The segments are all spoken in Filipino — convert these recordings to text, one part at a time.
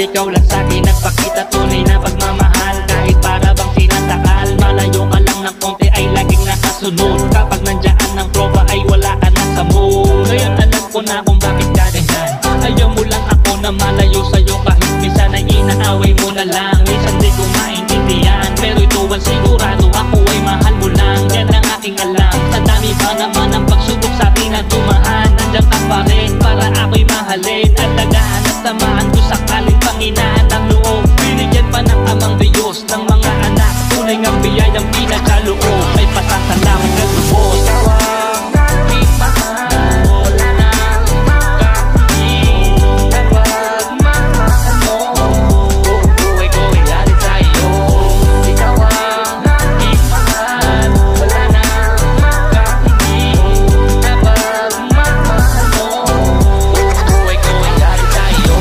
ikaw lang sa'kin nagpakita tunay na pagmamahal. Kahit para bang tinatakal, malayo ka lang ng konti ay laging nakasunod. Kapag nandiyan ng tropa ay wala ka na sa mood. Ngayon alam ko na kung bakit ka ganyan. Ayaw mo lang ako na malayo sa'yo, kahit minsan ay inaaway mo na lang. Minsan di ko maintindihan, pero ito ang sigurado, ako ay mahal mo lang. Yan ang aking alam. Sa dami pa naman ang pagsubok sa akin na dumaan, nandiyan ka pa rin para ako'y mahalin. Alagaan at tamaan ko sakaling panghinaan ng loob. Binigyan pa ng amang Diyos ng mga anak, tunay ngang biyayang pinagkaloob. May pasasalamat na lubos. Ikaw ang aking mahal, wala na makakahing kapag mamahal mo. Buhay ko ay lali sa'yo. Ikaw ang aking mahal, wala na makakahing kapag mamahal mo. Buhay ko ay lali sa'yo.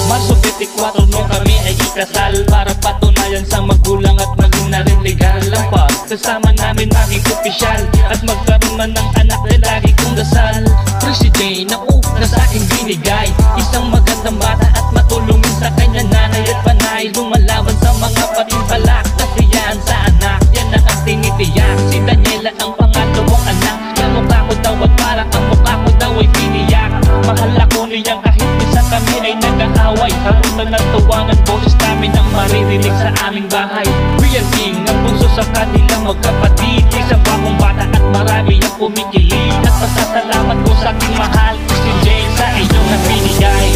Marso 24 nung kami ay ikasal, para patunayan sa magulang at maging na rin legal ang pagkasama namin maging opisyal. At magkaroon man ng anak na lagi kong dasal. President ako na sa'king binigay, isang magandang bata at matulungin sa kanya nanay at panay. Lumalaban sa mga patimbalak, kasiyahan sa anak, yan ang tinitiyak. Si Daniela ang pangalawang anak, kamukha ko daw at parang ang mukha ko daw ay piniyak. Mahal ako niyang kahit minsan kami ay nag-aaway. Harap na nagtuwangan boses namin ang maririnig sa aming bahay. Real king ang bunso sa kanilang magkapatid, isang bakong bata at marami ang kumikilig. At pasasalamat ko sa aking mahal, si Jane, sa iyong nabinigay.